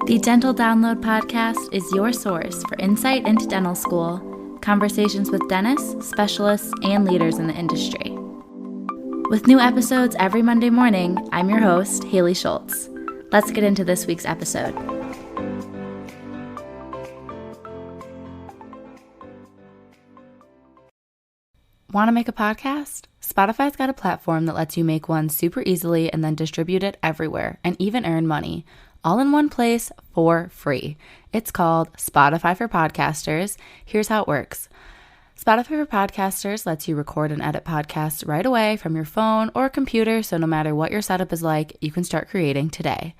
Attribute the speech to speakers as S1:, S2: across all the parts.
S1: The Dental Download podcast is your source for insight into dental school, conversations with dentists, specialists, and leaders in the industry. With new episodes every Monday morning, I'm your host, Haley Schultz. Let's get into this week's episode. Want to make a podcast? Spotify's got a platform that lets you make one super easily and then distribute it everywhere and even earn money, all in one place for free. It's called Spotify for Podcasters. Here's how it works. Spotify for Podcasters lets you record and edit podcasts right away from your phone or computer, so no matter what your setup is like, you can start creating today.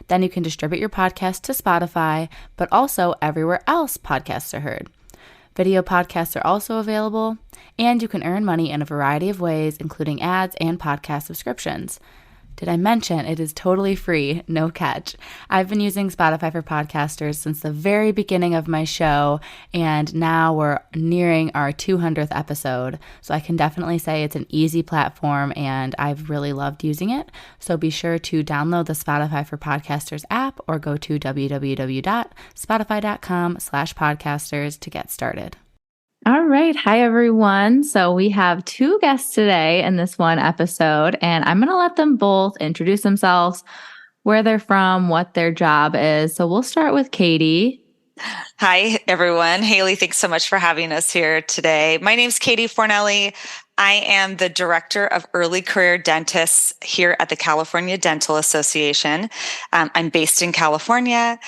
S1: Then you can distribute your podcast to Spotify, but also everywhere else podcasts are heard. Video podcasts are also available, and you can earn money in a variety of ways, including ads and podcast subscriptions. Did I mention it is totally free, no catch? I've been using Spotify for Podcasters since the very beginning of my show, and now we're nearing our 200th episode, so I can definitely say it's an easy platform, and I've really loved using it. So be sure to download the Spotify for Podcasters app or go to www.spotify.com/podcasters to get started. All right. Hi, everyone. So we have two guests today in this one episode, and I'm going to let them both introduce themselves, where they're from, what their job is. So we'll start with Katie.
S2: Hi, everyone. Haley, thanks so much for having us here today. My name's Katie Fornelli. I am the Director of Early Career Dentists here at the California Dental Association. I'm based in California.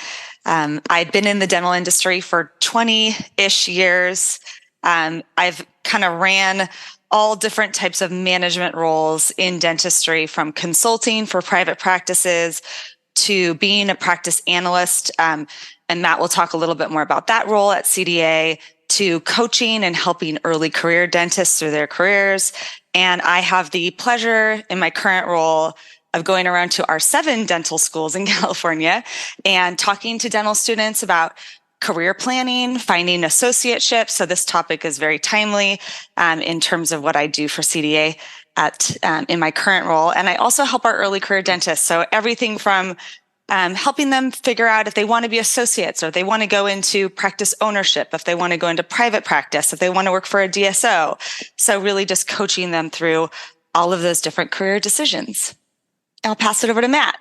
S2: I've been in the dental industry for 20-ish years. I've kind of ran all different types of management roles in dentistry, from consulting for private practices to being a practice analyst. And Matt will talk a little bit more about that role at CDA, to coaching and helping early career dentists through their careers. And I have the pleasure in my current role of going around to our 7 dental schools in California and talking to dental students about career planning, finding associateships. So this topic is very timely in terms of what I do for CDA in my current role. And I also help our early career dentists. So everything from helping them figure out if they want to be associates, or if they want to go into practice ownership, if they want to go into private practice, if they want to work for a DSO. So really just coaching them through all of those different career decisions. I'll pass it over to Matt.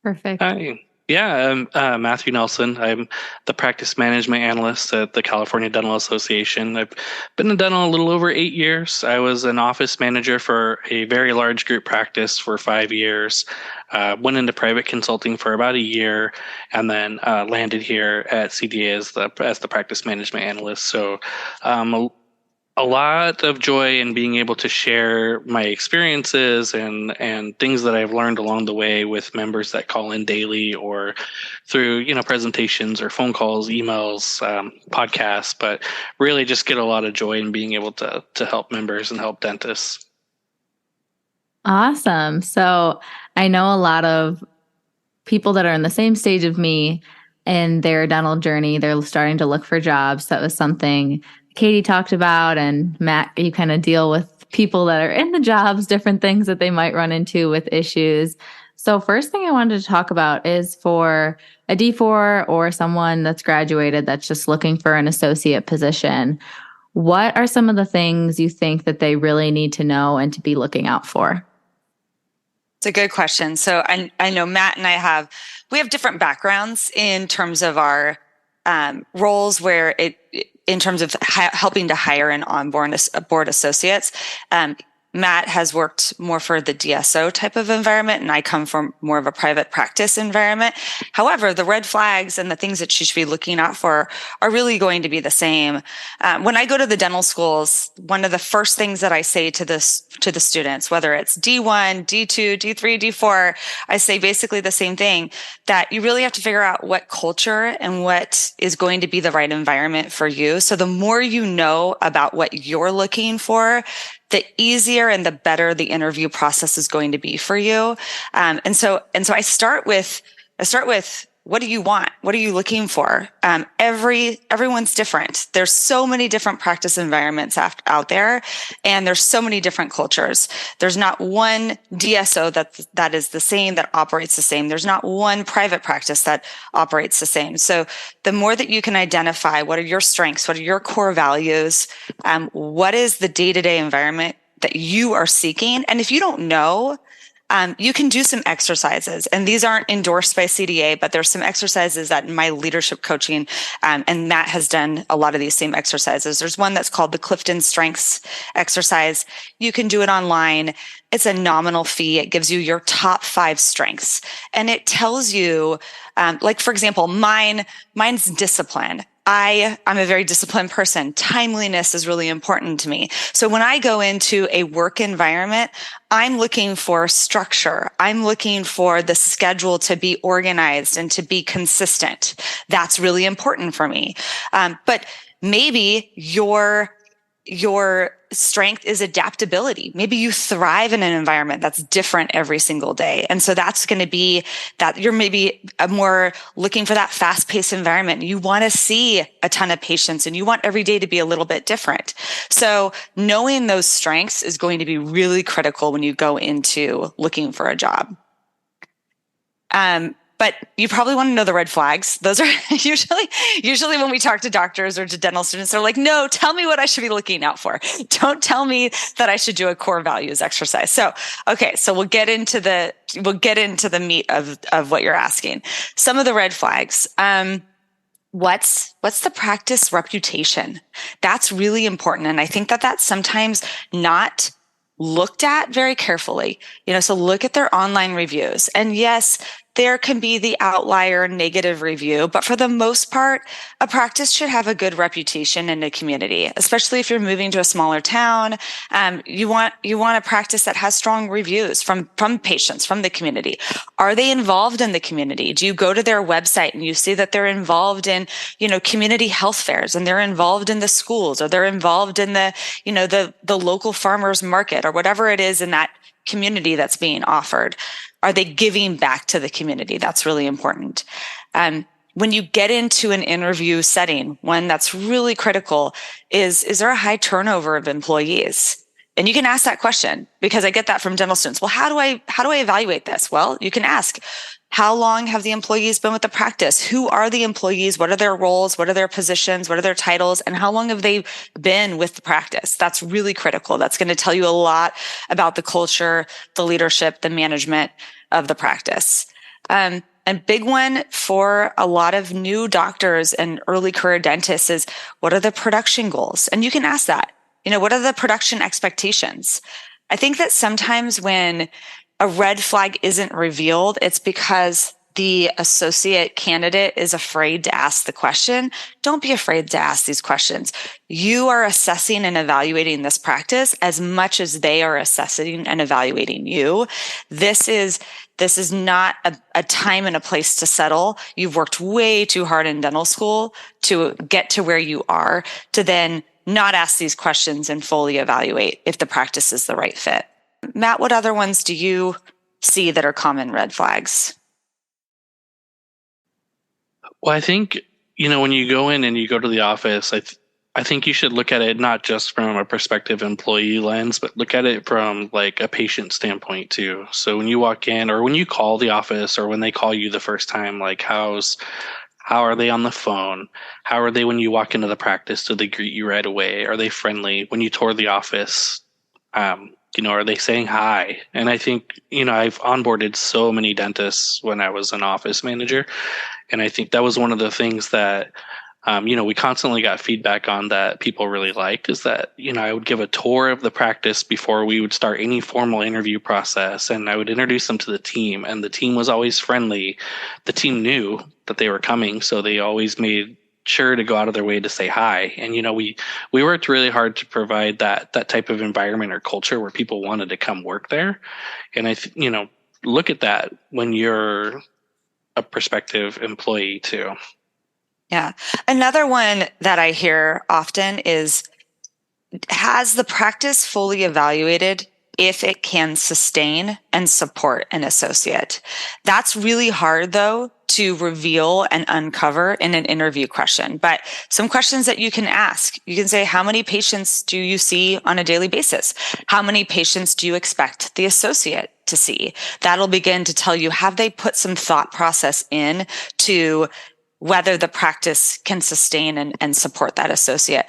S3: Perfect. Hi. Yeah, I'm Matthew Nelson. I'm the practice management analyst at the California Dental Association. I've been in dental a little over 8 years. I was an office manager for a very large group practice for 5 years. Went into private consulting for about a year, and then landed here at CDA as the practice management analyst. So a lot of joy in being able to share my experiences and things that I've learned along the way with members that call in daily or through, presentations or phone calls, emails, podcasts, but really just get a lot of joy in being able to help members and help dentists.
S1: Awesome. So I know a lot of people that are in the same stage of me in their dental journey. They're starting to look for jobs. That was something Katie talked about, and Matt, you kind of deal with people that are in the jobs, different things that they might run into with issues. So first thing I wanted to talk about is for a D4 or someone that's graduated that's just looking for an associate position. What are some of the things you think that they really need to know and to be looking out for?
S2: It's a good question. So I know Matt and we have different backgrounds in terms of our roles, where in terms of helping to hire and onboard associates. Matt has worked more for the DSO type of environment, and I come from more of a private practice environment. However, the red flags and the things that you should be looking out for are really going to be the same. When I go to the dental schools, one of the first things that I say to the students, whether it's D1, D2, D3, D4, I say basically the same thing, that you really have to figure out what culture and what is going to be the right environment for you. So the more you know about what you're looking for, the easier and the better the interview process is going to be for you. And so I start with what do you want? What are you looking for? Everyone's different. There's so many different practice environments out there, and there's so many different cultures. There's not one DSO that is the same, that operates the same. There's not one private practice that operates the same. So the more that you can identify what are your strengths, what are your core values, what is the day-to-day environment that you are seeking, and if you don't know, you can do some exercises, and these aren't endorsed by CDA, but there's some exercises that in my leadership coaching, and Matt has done a lot of these same exercises. There's one that's called the Clifton Strengths exercise. You can do it online. It's a nominal fee. It gives you your top 5 strengths, and it tells you, like for example, mine's discipline. I'm a very disciplined person. Timeliness is really important to me. So when I go into a work environment, I'm looking for structure. I'm looking for the schedule to be organized and to be consistent. That's really important for me. But maybe your strength is adaptability. Maybe you thrive in an environment that's different every single day. And so that's going to be that you're maybe more looking for that fast-paced environment. You want to see a ton of patients and you want every day to be a little bit different. So knowing those strengths is going to be really critical when you go into looking for a job. But you probably want to know the red flags. Those are usually when we talk to doctors or to dental students, they're like, no, tell me what I should be looking out for. Don't tell me that I should do a core values exercise. So, okay. So we'll get into the meat of what you're asking. Some of the red flags. What's the practice reputation? That's really important. And I think that that's sometimes not looked at very carefully. So look at their online reviews. And yes, there can be the outlier negative review, but for the most part, a practice should have a good reputation in a community, especially if you're moving to a smaller town. You want a practice that has strong reviews from patients, from the community. Are they involved in the community? Do you go to their website and you see that they're involved in, community health fairs, and they're involved in the schools, or they're involved in the local farmers market, or whatever it is in that community that's being offered? Are they giving back to the community? That's really important. When you get into an interview setting, one that's really critical is there a high turnover of employees? And you can ask that question, because I get that from dental students. Well, how do I evaluate this? Well, you can ask, how long have the employees been with the practice? Who are the employees? What are their roles? What are their positions? What are their titles? And how long have they been with the practice? That's really critical. That's going to tell you a lot about the culture, the leadership, the management of the practice. And big one for a lot of new doctors and early career dentists is, what are the production goals? And you can ask that. What are the production expectations? I think that sometimes when a red flag isn't revealed, it's because the associate candidate is afraid to ask the question. Don't be afraid to ask these questions. You are assessing and evaluating this practice as much as they are assessing and evaluating you. This is not a time and a place to settle. You've worked way too hard in dental school to get to where you are, to then not ask these questions and fully evaluate if the practice is the right fit. Matt, what other ones do you see that are common red flags?
S3: Well, I think, when you go in and you go to the office, I think you should look at it not just from a prospective employee lens, but look at it from like a patient standpoint too. So when you walk in, or when you call the office, or when they call you the first time, like how are they on the phone? How are they when you walk into the practice? Do they greet you right away? Are they friendly? When you tour the office, are they saying hi? And I think, I've onboarded so many dentists when I was an office manager. And I think that was one of the things that, we constantly got feedback on that people really liked, is that, I would give a tour of the practice before we would start any formal interview process. And I would introduce them to the team, and the team was always friendly. The team knew that they were coming, so they always made sure to go out of their way to say hi. And, we worked really hard to provide that type of environment or culture where people wanted to come work there. And look at that when you're a prospective employee too.
S2: Yeah. Another one that I hear often is, has the practice fully evaluated if it can sustain and support an associate. That's really hard, though, to reveal and uncover in an interview question. But some questions that you can ask, you can say, how many patients do you see on a daily basis? How many patients do you expect the associate to see? That'll begin to tell you, have they put some thought process in to whether the practice can sustain and support that associate.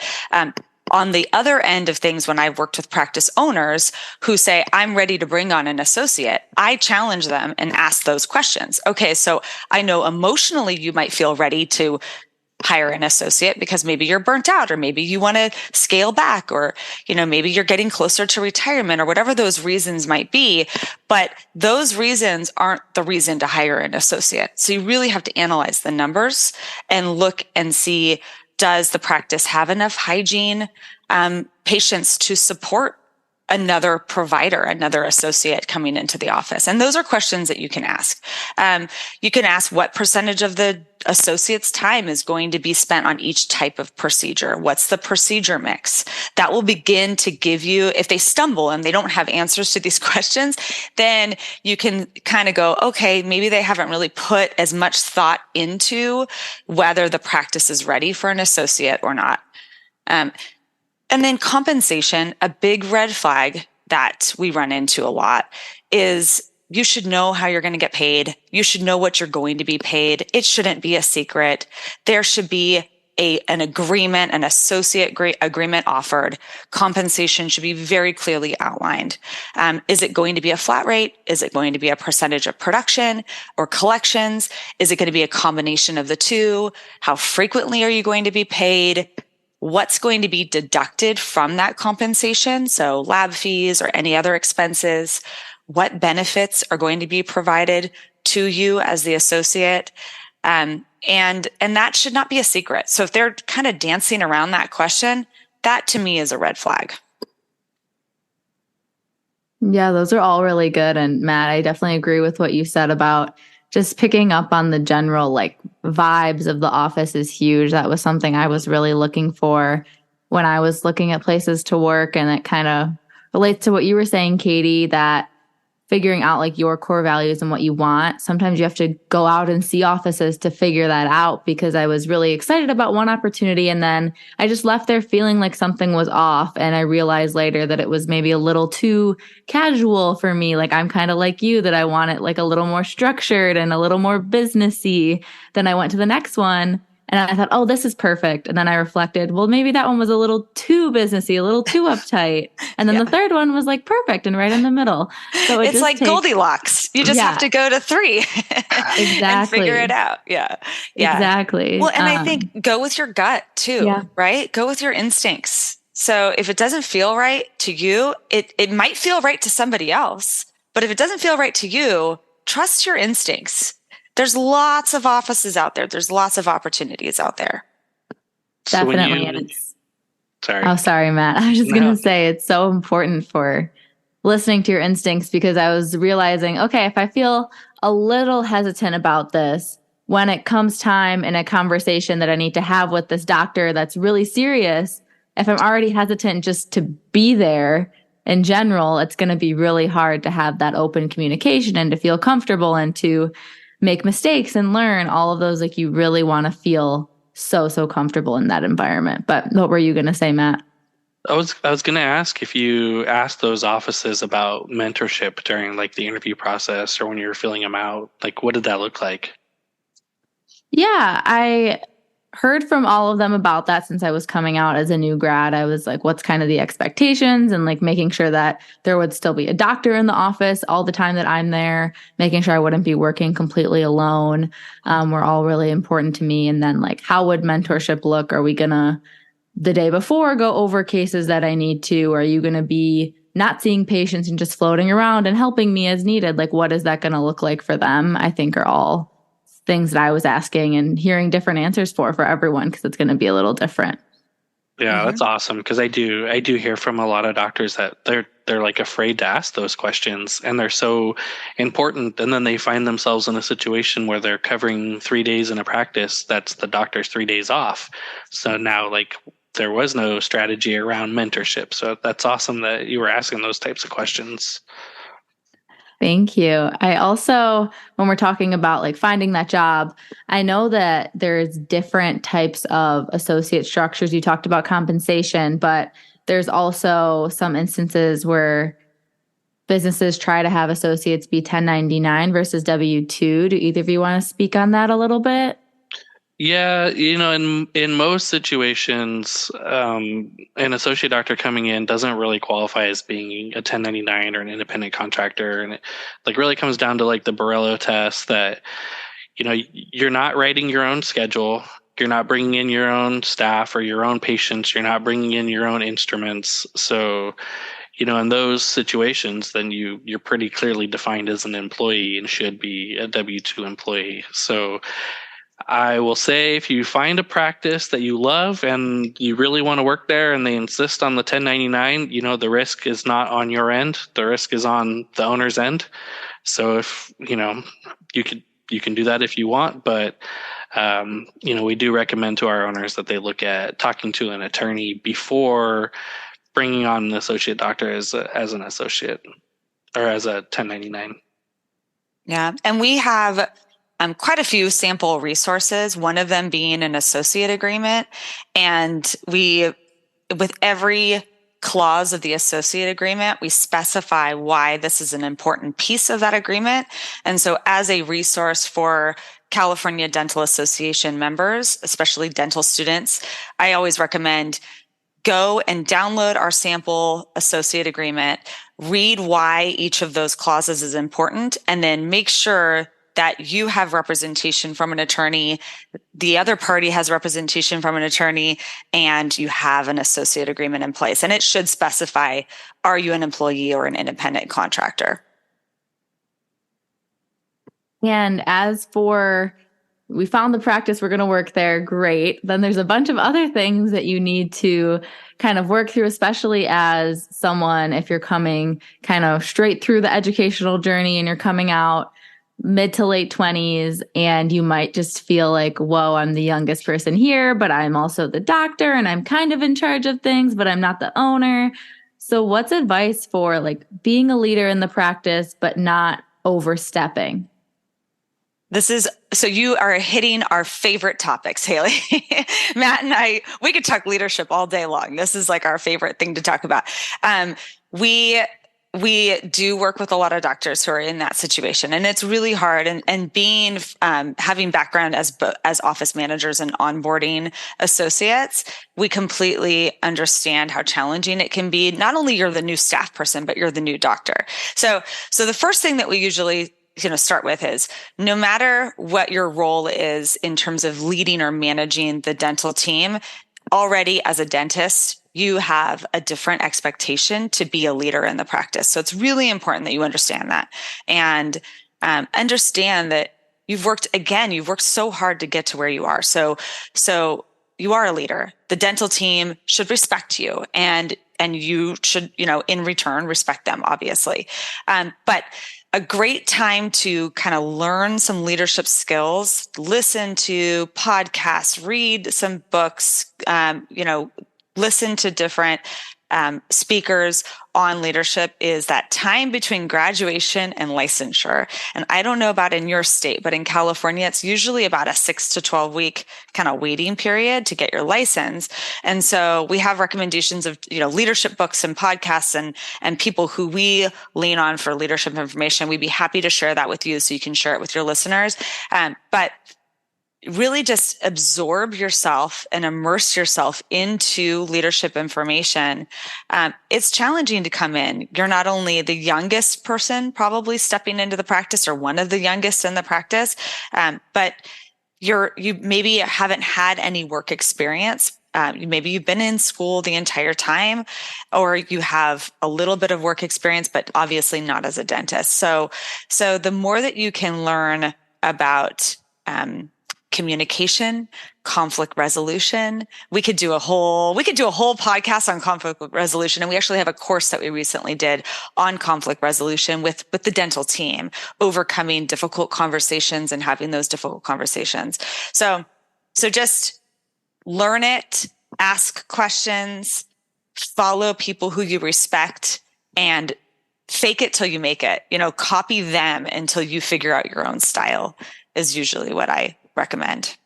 S2: On the other end of things, when I've worked with practice owners who say, I'm ready to bring on an associate, I challenge them and ask those questions. Okay, so I know emotionally you might feel ready to hire an associate because maybe you're burnt out, or maybe you want to scale back, or, maybe you're getting closer to retirement, or whatever those reasons might be. But those reasons aren't the reason to hire an associate. So you really have to analyze the numbers and look and see, does the practice have enough hygiene patients to support another provider, another associate coming into the office? And those are questions that you can ask. You can ask what percentage of the associate's time is going to be spent on each type of procedure. What's the procedure mix? That will begin to give you, if they stumble and they don't have answers to these questions, then you can kind of go, okay, maybe they haven't really put as much thought into whether the practice is ready for an associate or not. And then compensation, a big red flag that we run into a lot is you should know how you're going to get paid. You should know what you're going to be paid. It shouldn't be a secret. There should be an agreement, an associate agreement offered. Compensation should be very clearly outlined. Is it going to be a flat rate? Is it going to be a percentage of production or collections? Is it going to be a combination of the two? How frequently are you going to be paid? What's going to be deducted from that compensation? So lab fees or any other expenses. What benefits are going to be provided to you as the associate? And that should not be a secret. So if they're kind of dancing around that question, that to me is a red flag.
S1: Yeah, those are all really good. And Matt, I definitely agree with what you said about just picking up on the general vibes of the office is huge. That was something I was really looking for when I was looking at places to work. And it kind of relates to what you were saying, Katie, that figuring out your core values and what you want. Sometimes you have to go out and see offices to figure that out, because I was really excited about one opportunity and then I just left there feeling like something was off. And I realized later that it was maybe a little too casual for me. I'm kind of like you, that I want it a little more structured and a little more businessy. Then I went to the next one and I thought, oh, this is perfect. And then I reflected, well, maybe that one was a little too businessy, a little too uptight. And then the third one was perfect and right in the middle. So
S2: it's like Goldilocks. You just have to go to 3
S1: exactly.
S2: and figure it out. Yeah.
S1: Exactly.
S2: Well, and I think go with your gut too, right? Go with your instincts. So if it doesn't feel right to you, it might feel right to somebody else. But if it doesn't feel right to you, trust your instincts. There's lots of offices out there. There's lots of opportunities out there.
S1: Definitely.
S3: Sorry.
S1: Oh, sorry, Matt. I was just going to say it's so important for listening to your instincts, because I was realizing, okay, if I feel a little hesitant about this, when it comes time in a conversation that I need to have with this doctor that's really serious, if I'm already hesitant just to be there in general, it's going to be really hard to have that open communication and to feel comfortable and to make mistakes and learn all of those. You really want to feel so comfortable in that environment. But what were you going to say, Matt?
S3: I was going to ask if you asked those offices about mentorship during the interview process, or when you were filling them out. What did that look like?
S1: Yeah, I heard from all of them about that since I was coming out as a new grad. I was what's kind of the expectations, and making sure that there would still be a doctor in the office all the time that I'm there, making sure I wouldn't be working completely alone, were all really important to me. And then how would mentorship look? Are we going to, the day before, go over cases that I need to? Are you going to be not seeing patients and just floating around and helping me as needed? What is that going to look like for them? I think are all things that I was asking and hearing different answers for everyone, because it's going to be a little different.
S3: Yeah, that's awesome. Because I do hear from a lot of doctors that they're afraid to ask those questions, and they're so important. And then they find themselves in a situation where they're covering 3 days in a practice that's the doctor's 3 days off. So now there was no strategy around mentorship. So that's awesome that you were asking those types of questions.
S1: Thank you. I also, when we're talking about like finding that job, I know that there's different types of associate structures. You talked about compensation, but there's also some instances where businesses try to have associates be 1099 versus W-2. Do either of you want to speak on that a little bit?
S3: Yeah, in most situations, an associate doctor coming in doesn't really qualify as being a 1099 or an independent contractor, and it like really comes down to like the Borello test that you're not writing your own schedule, you're not bringing in your own staff or your own patients, you're not bringing in your own instruments. So, in those situations, then you're pretty clearly defined as an employee and should be a W-2 employee. So I will say if you find a practice that you love and you really want to work there and they insist on the 1099, the risk is not on your end. The risk is on the owner's end. So if, you can do that if you want, but we do recommend to our owners that they look at talking to an attorney before bringing on an associate doctor as an associate or as a 1099.
S2: Yeah. And we have quite a few sample resources, one of them being an associate agreement. And with every clause of the associate agreement, we specify why this is an important piece of that agreement. And so as a resource for California Dental Association members, especially dental students, I always recommend go and download our sample associate agreement, read why each of those clauses is important, and then make sure that you have representation from an attorney, the other party has representation from an attorney, and you have an associate agreement in place. And it should specify, are you an employee or an independent contractor?
S1: And as for, we found the practice, we're going to work there, great. Then there's a bunch of other things that you need to kind of work through, especially as someone, if you're coming kind of straight through the educational journey and you're coming out mid to late 20s, and you might just feel like, whoa, I'm the youngest person here, but I'm also the doctor and I'm kind of in charge of things, but I'm not the owner. So what's advice for like being a leader in the practice, but not overstepping?
S2: So you are hitting our favorite topics, Haley. Matt and I, we could talk leadership all day long. This is like our favorite thing to talk about. We do work with a lot of doctors who are in that situation, and it's really hard. And being having background as office managers and onboarding associates, we completely understand how challenging it can be. Not only you're the new staff person, but you're the new doctor. So the first thing that we usually start with is, no matter what your role is in terms of leading or managing the dental team, already as a dentist, you have a different expectation to be a leader in the practice. So it's really important that you understand that, and understand that you've worked so hard to get to where you are. So you are a leader. The dental team should respect you, and you should, in return, respect them, obviously. But a great time to kind of learn some leadership skills, listen to podcasts, read some books, listen to different speakers on leadership, is that time between graduation and licensure. And I don't know about in your state, but in California, it's usually about a 6 to 12 week kind of waiting period to get your license. And so we have recommendations of, leadership books and podcasts and people who we lean on for leadership information. We'd be happy to share that with you so you can share it with your listeners. But really just absorb yourself and immerse yourself into leadership information. It's challenging to come in. You're not only the youngest person probably stepping into the practice, or one of the youngest in the practice, but you maybe haven't had any work experience. Maybe you've been in school the entire time, or you have a little bit of work experience, but obviously not as a dentist. So the more that you can learn about communication, conflict resolution. We could do a whole podcast on conflict resolution. And we actually have a course that we recently did on conflict resolution with the dental team, overcoming difficult conversations and having those difficult conversations. So just learn it, ask questions, follow people who you respect, and fake it till you make it. Copy them until you figure out your own style is usually what I recommend.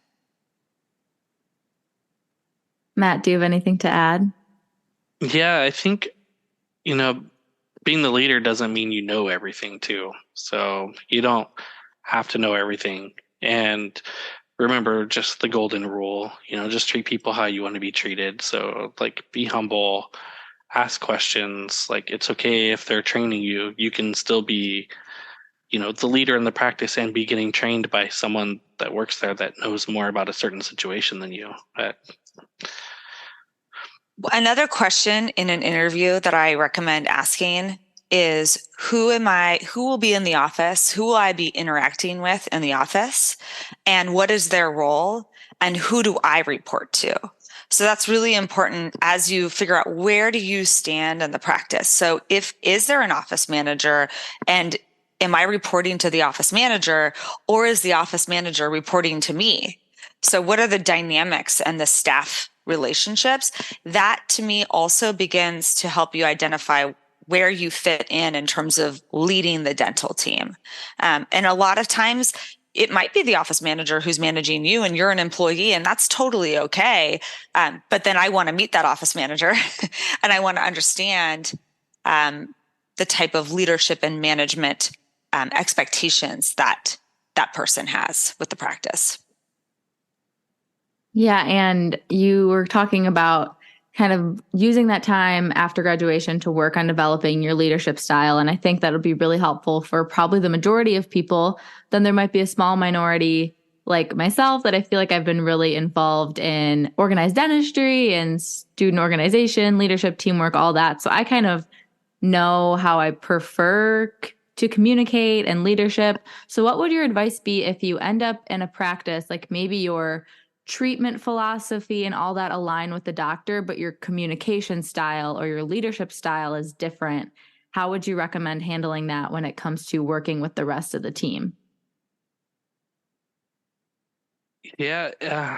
S1: Matt, do you have anything to add?
S3: Yeah, I think, being the leader doesn't mean you know everything too. So you don't have to know everything. And remember just the golden rule, just treat people how you want to be treated. So like be humble, ask questions. Like it's okay if they're training you, you can still be, the leader in the practice and be getting trained by someone that works there that knows more about a certain situation than you.
S2: Another question in an interview that I recommend asking is who will be in the office? Who will I be interacting with in the office? And what is their role? And who do I report to? So that's really important as you figure out where do you stand in the practice. So is there an office manager, and am I reporting to the office manager, or is the office manager reporting to me? So what are the dynamics and the staff relationships? That to me also begins to help you identify where you fit in terms of leading the dental team. And a lot of times it might be the office manager who's managing you and you're an employee, and that's totally okay. But then I want to meet that office manager and I want to understand the type of leadership and management expectations that person has with the practice.
S1: Yeah, and you were talking about kind of using that time after graduation to work on developing your leadership style. And I think that'll be really helpful for probably the majority of people. Then there might be a small minority like myself that I feel like I've been really involved in organized dentistry and student organization, leadership, teamwork, all that. So I kind of know how I prefer to communicate and leadership. So what would your advice be if you end up in a practice, like maybe your treatment philosophy and all that align with the doctor, but your communication style or your leadership style is different? How would you recommend handling that when it comes to working with the rest of the team?
S3: Yeah,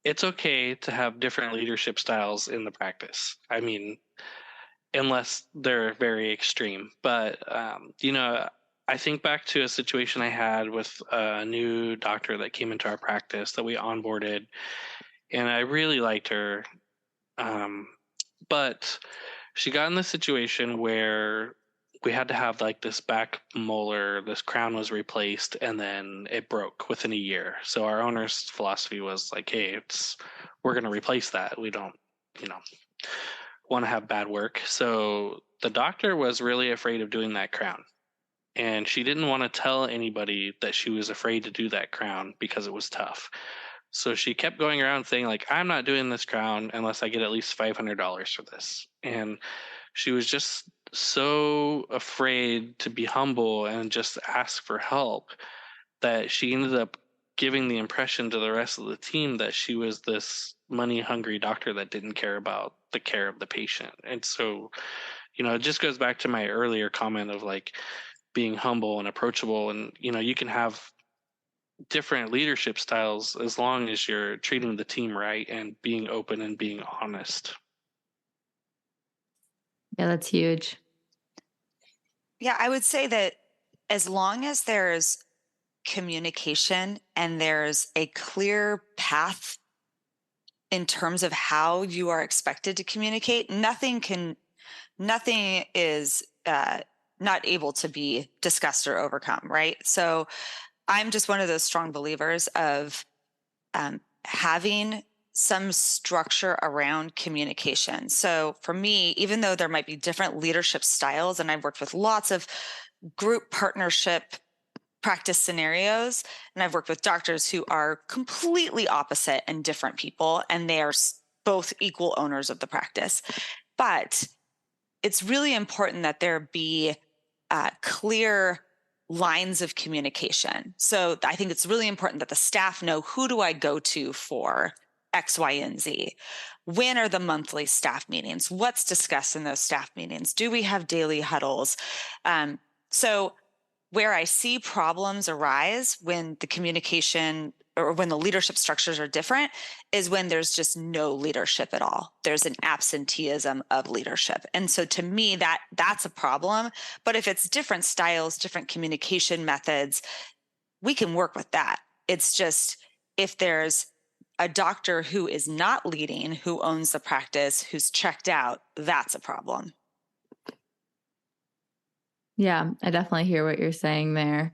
S3: it's okay to have different leadership styles in the practice. I mean, unless they're very extreme. But, I think back to a situation I had with a new doctor that came into our practice that we onboarded, and I really liked her. But she got in this situation where we had to have like this back molar, this crown was replaced, and then it broke within a year. So our owner's philosophy was like, hey, we're going to replace that. We don't, want to have bad work. So the doctor was really afraid of doing that crown. And she didn't want to tell anybody that she was afraid to do that crown because it was tough. So she kept going around saying, like, I'm not doing this crown unless I get at least $500 for this. And she was just so afraid to be humble and just ask for help that she ended up giving the impression to the rest of the team that she was this money hungry doctor that didn't care about the care of the patient. And so, it just goes back to my earlier comment of like being humble and approachable. And, you can have different leadership styles as long as you're treating the team right and being open and being honest.
S1: Yeah, that's huge.
S2: Yeah, I would say that as long as there's communication and there's a clear path in terms of how you are expected to communicate, nothing is not able to be discussed or overcome, right? So I'm just one of those strong believers of having some structure around communication. So for me, even though there might be different leadership styles, and I've worked with lots of group partnership practice scenarios, and I've worked with doctors who are completely opposite and different people, and they are both equal owners of the practice. But it's really important that there be clear lines of communication. So I think it's really important that the staff know, who do I go to for X, Y, and Z? When are the monthly staff meetings? What's discussed in those staff meetings? Do we have daily huddles? So where I see problems arise when the communication or when the leadership structures are different is when there's just no leadership at all. There's an absenteeism of leadership. And so to me, that's a problem. But if it's different styles, different communication methods, we can work with that. It's just if there's a doctor who is not leading, who owns the practice, who's checked out, that's a problem.
S1: Yeah, I definitely hear what you're saying there.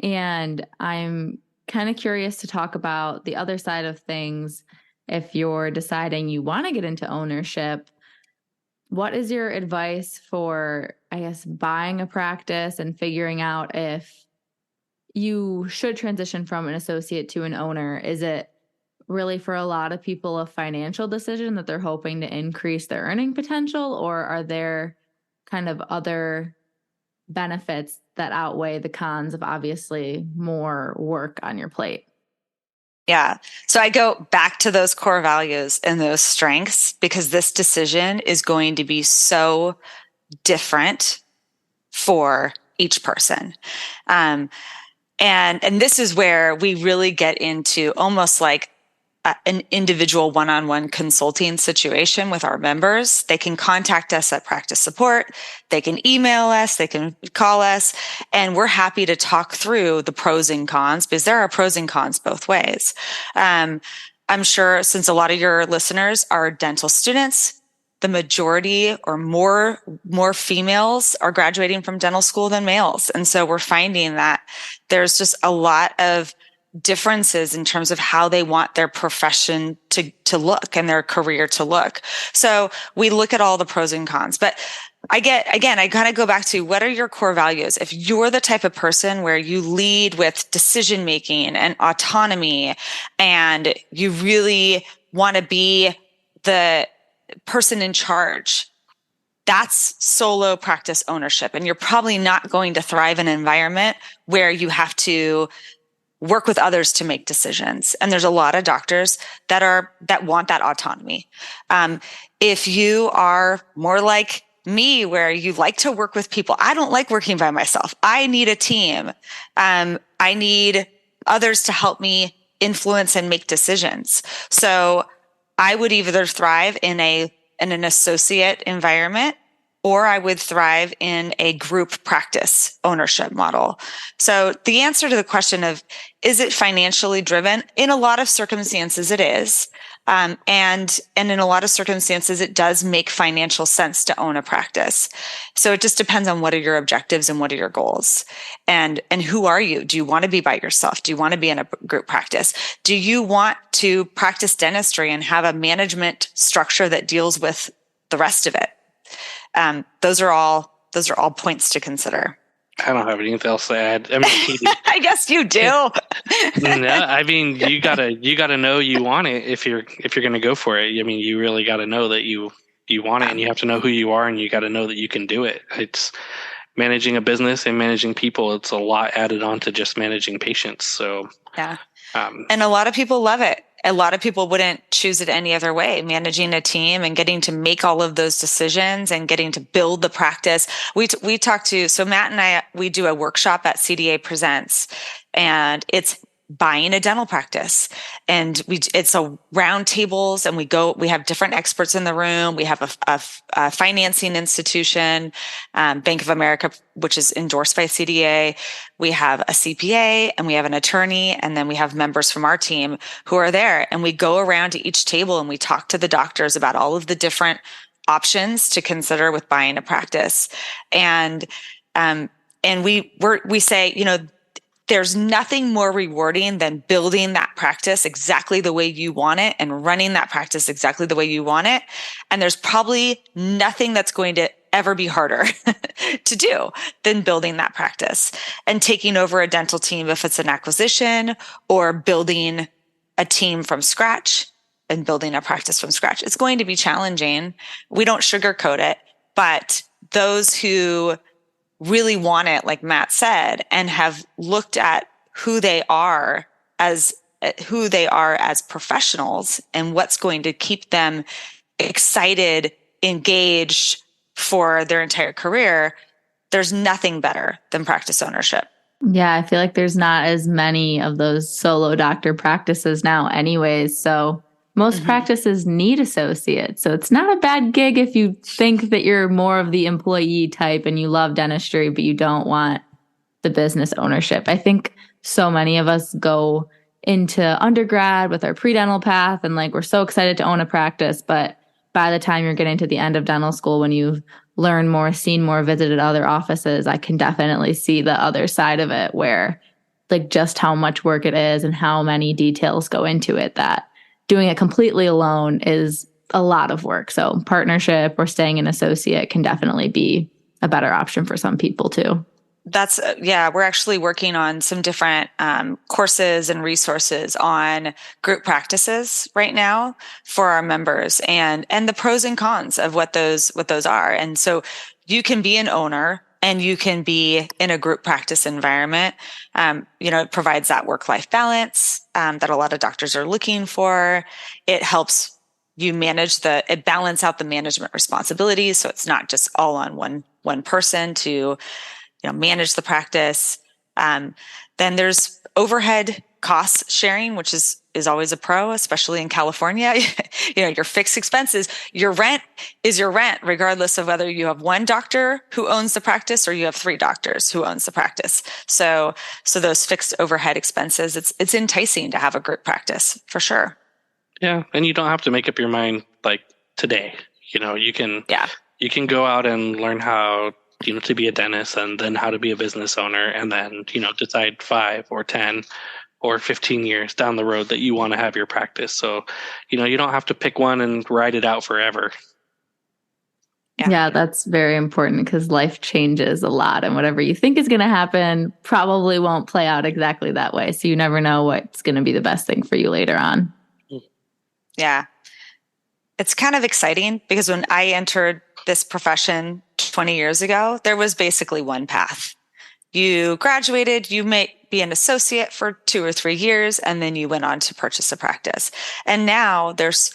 S1: And I'm kind of curious to talk about the other side of things. If you're deciding you want to get into ownership, what is your advice for, I guess, buying a practice and figuring out if you should transition from an associate to an owner? Is it really for a lot of people a financial decision that they're hoping to increase their earning potential, or are there kind of other benefits that outweigh the cons of obviously more work on your plate?
S2: Yeah. So I go back to those core values and those strengths because this decision is going to be so different for each person. And this is where we really get into almost like an individual one-on-one consulting situation with our members. They can contact us at Practice Support. They can email us. They can call us. And we're happy to talk through the pros and cons because there are pros and cons both ways. I'm sure since a lot of your listeners are dental students, the majority or more females are graduating from dental school than males. And so we're finding that there's just a lot of differences in terms of how they want their profession to look and their career to look. So we look at all the pros and cons, but I kind of go back to what are your core values? If you're the type of person where you lead with decision making and autonomy and you really want to be the person in charge, that's solo practice ownership. And you're probably not going to thrive in an environment where you have to work with others to make decisions. And there's a lot of doctors that want that autonomy. If you are more like me, where you like to work with people, I don't like working by myself. I need a team. I need others to help me influence and make decisions. So I would either thrive in an associate environment, or I would thrive in a group practice ownership model. So the answer to the question of, is it financially driven? In a lot of circumstances, it is. And in a lot of circumstances, it does make financial sense to own a practice. So it just depends on what are your objectives and what are your goals. And who are you? Do you want to be by yourself? Do you want to be in a group practice? Do you want to practice dentistry and have a management structure that deals with the rest of it? Those are all points to consider.
S3: I don't have anything else to add. I mean,
S2: I guess you do.
S3: No, I mean, you gotta know you want it if you're going to go for it. I mean, you really got to know that you want it, and you have to know who you are, and you got to know that you can do it. It's managing a business and managing people. It's a lot added on to just managing patients. So
S2: yeah, and a lot of people love it. A lot of people wouldn't choose it any other way, managing a team and getting to make all of those decisions and getting to build the practice. We talk to, so Matt and I, we do a workshop at CDA Presents, and it's buying a dental practice. And it's a round tables, and we have different experts in the room. We have a financing institution, Bank of America, which is endorsed by CDA. We have a CPA, and we have an attorney, and then we have members from our team who are there. And we go around to each table and we talk to the doctors about all of the different options to consider with buying a practice. And we say, there's nothing more rewarding than building that practice exactly the way you want it and running that practice exactly the way you want it. And there's probably nothing that's going to ever be harder to do than building that practice and taking over a dental team, if it's an acquisition, or building a team from scratch and building a practice from scratch. It's going to be challenging. We don't sugarcoat it, but those who really want it, like Matt said, and have looked at who they are as professionals and what's going to keep them excited, engaged for their entire career, there's nothing better than practice ownership.
S1: Yeah, I feel like there's not as many of those solo doctor practices now, anyways. So most
S2: Mm-hmm.
S1: practices need associates. So it's not a bad gig if you think that you're more of the employee type and you love dentistry, but you don't want the business ownership. I think so many of us go into undergrad with our pre-dental path and like we're so excited to own a practice, but by the time you're getting to the end of dental school, when you've learned more, seen more, visited other offices, I can definitely see the other side of it where like just how much work it is and how many details go into it, that doing it completely alone is a lot of work. So partnership or staying an associate can definitely be a better option for some people too.
S2: That's yeah, we're actually working on some different courses and resources on group practices right now for our members, and the pros and cons of what those are. And so you can be an owner and you can be in a group practice environment. It provides that work-life balance that a lot of doctors are looking for. It helps you it balance out the management responsibilities, so it's not just all on one person to manage the practice. Then there's overhead cost sharing, which is always a pro, especially in California. Your fixed expenses, your rent is your rent, regardless of whether you have one doctor who owns the practice or you have three doctors who owns the practice. So those fixed overhead expenses, it's enticing to have a group practice for sure.
S3: Yeah, and you don't have to make up your mind like today. You can go out and learn how to be a dentist and then how to be a business owner, and then decide 5 or 10 or 15 years down the road that you want to have your practice. So you don't have to pick one and ride it out forever.
S1: Yeah, that's very important because life changes a lot, and whatever you think is going to happen probably won't play out exactly that way. So you never know what's going to be the best thing for you later on.
S2: Yeah. It's kind of exciting because when I entered this profession 20 years ago, there was basically one path. You graduated, you may be an associate for 2 or 3 years, and then you went on to purchase a practice. And now there's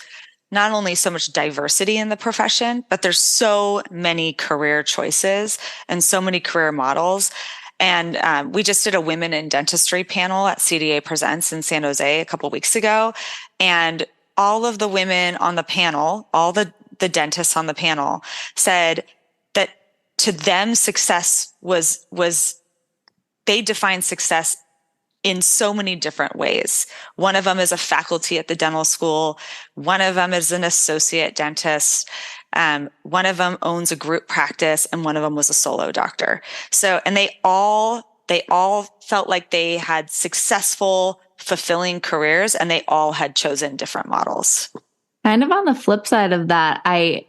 S2: not only so much diversity in the profession, but there's so many career choices and so many career models. And we just did a women in dentistry panel at CDA Presents in San Jose a couple of weeks ago. And all of the women on the panel, all the dentists on the panel said that to them, success was they define success in so many different ways. One of them is a faculty at the dental school. One of them is an associate dentist. One of them owns a group practice, and one of them was a solo doctor. So, and they all felt like they had successful, fulfilling careers, and they all had chosen different models.
S1: Kind of on the flip side of that, I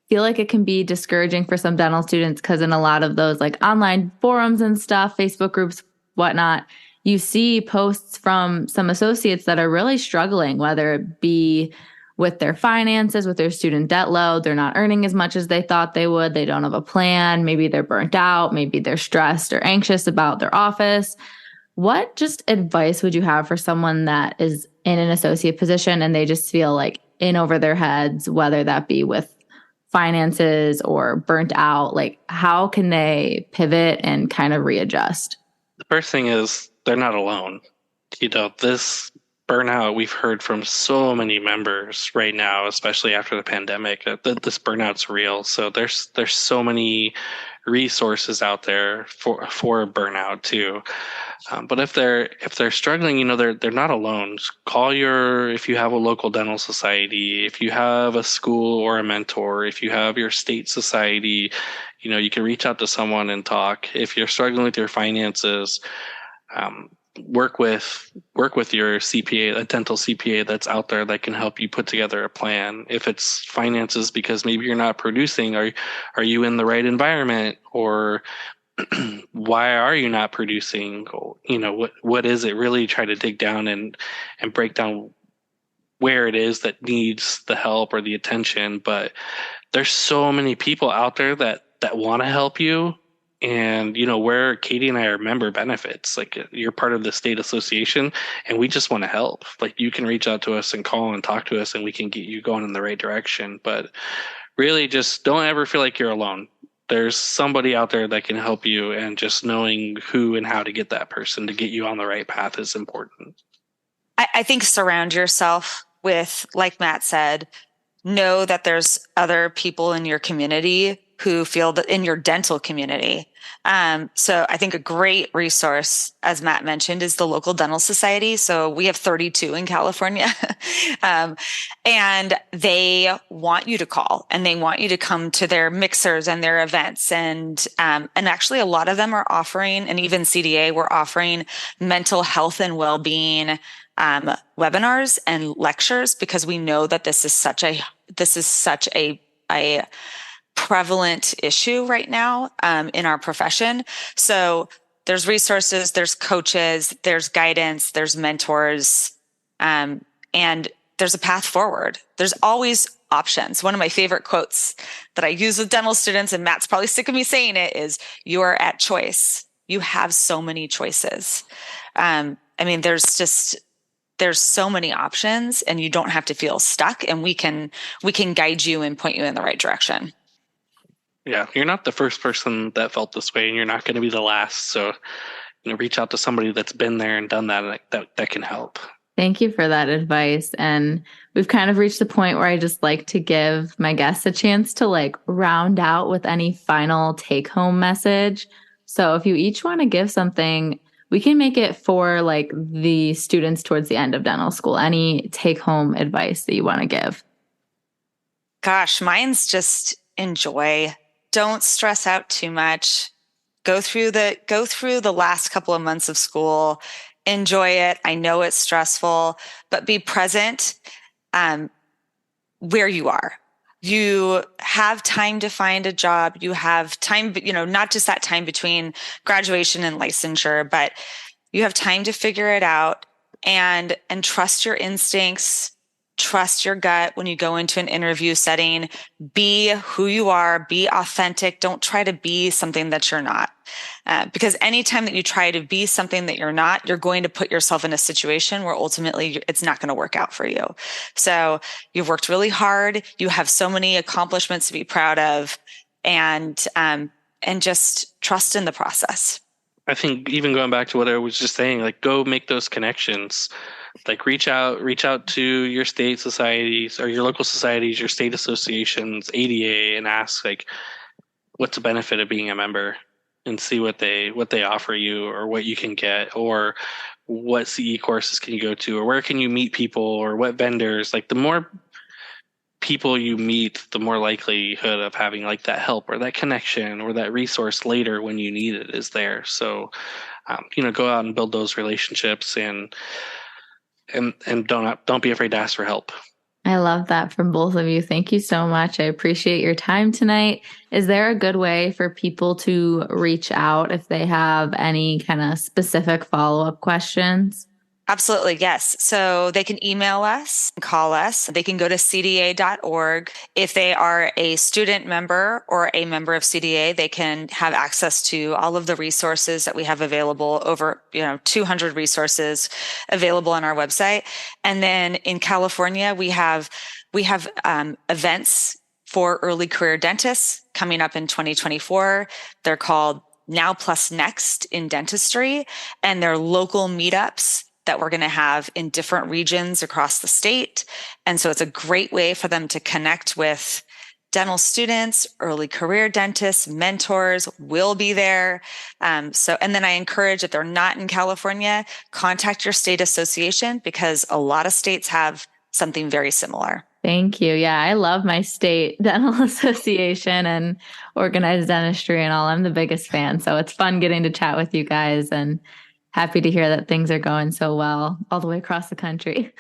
S1: feel like it can be discouraging for some dental students because in a lot of those like online forums and stuff, Facebook groups, whatnot, you see posts from some associates that are really struggling, whether it be with their finances, with their student debt load. They're not earning as much as they thought they would. They don't have a plan. Maybe they're burnt out. Maybe they're stressed or anxious about their office. What just advice would you have for someone that is in an associate position and they just feel like in over their heads, whether that be with finances or burnt out? Like, how can they pivot and kind of readjust?
S3: The first thing is they're not alone. This burnout, we've heard from so many members right now, especially after the pandemic, that this burnout's real. So there's so many resources out there for burnout too. But if they're struggling, they're not alone. If you have a local dental society, if you have a school or a mentor, if you have your state society, you can reach out to someone and talk. If you're struggling with your finances, work with your CPA, a dental CPA that's out there that can help you put together a plan. If it's finances because maybe you're not producing, are you in the right environment, or why are you not producing? What is it? Really try to dig down and break down where it is that needs the help or the attention. But there's so many people out there that want to help you. And, where Katie and I are member benefits, like you're part of the state association and we just want to help. Like you can reach out to us and call and talk to us and we can get you going in the right direction. But really just don't ever feel like you're alone. there's somebody out there that can help you, and just knowing who and how to get that person to get you on the right path is important.
S2: I think surround yourself with, like Matt said, know that there's other people in your community who feel that in your dental community. So I think a great resource, as Matt mentioned, is the local dental society. So we have 32 in California. And they want you to call, and they want you to come to their mixers and their events. And actually a lot of them are offering, and even CDA, we're offering mental health and well-being webinars and lectures, because we know that this is such a prevalent issue right now in our profession. So there's resources, there's coaches, there's guidance, there's mentors, and there's a path forward. There's always options. One of my favorite quotes that I use with dental students, and Matt's probably sick of me saying it, is you are at choice. You have so many choices. There's so many options, and you don't have to feel stuck, and we can guide you and point you in the right direction.
S3: Yeah, you're not the first person that felt this way, and you're not going to be the last. So, reach out to somebody that's been there and done that, and that can help.
S1: Thank you for that advice. And we've kind of reached the point where I just like to give my guests a chance to round out with any final take home message. So if you each want to give something, we can make it for the students towards the end of dental school. Any take home advice that you want to give?
S2: Gosh, mine's just enjoy. Don't stress out too much. Go through the last couple of months of school. Enjoy it. I know it's stressful, but be present where you are. You have time to find a job. You have time, not just that time between graduation and licensure, but you have time to figure it out, and trust your instincts. Trust your gut when you go into an interview setting. Be who you are. Be authentic. Don't try to be something that you're not. Because anytime that you try to be something that you're not, you're going to put yourself in a situation where ultimately it's not going to work out for you. So you've worked really hard. You have so many accomplishments to be proud of, and just trust in the process.
S3: I think even going back to what I was just saying, go make those connections. Reach out to your state societies or your local societies, your state associations, ADA, and ask what's the benefit of being a member, and see what they offer you, or what you can get, or what CE courses can you go to, or where can you meet people, or what vendors. The more people you meet, the more likelihood of having that help or that connection or that resource later when you need it is there. So, go out and build those relationships, and don't be afraid to ask for help.
S1: I love that from both of you. Thank you so much. I appreciate your time tonight. Is there a good way for people to reach out if they have any kind of specific follow-up questions?
S2: Absolutely, yes. So they can email us, call us. They can go to cda.org. If they are a student member or a member of CDA, they can have access to all of the resources that we have available, over 200 resources available on our website. And then in California, we have events for early career dentists coming up in 2024. They're called Now Plus Next in Dentistry, and they're local meetups that we're going to have in different regions across the state. And so it's a great way for them to connect with dental students, early career dentists, mentors will be there. And then I encourage, if they're not in California, contact your state association, because a lot of states have something very similar.
S1: Thank you. Yeah, I love my state dental association and organized dentistry and all. I'm the biggest fan. So it's fun getting to chat with you guys, and happy to hear that things are going so well all the way across the country.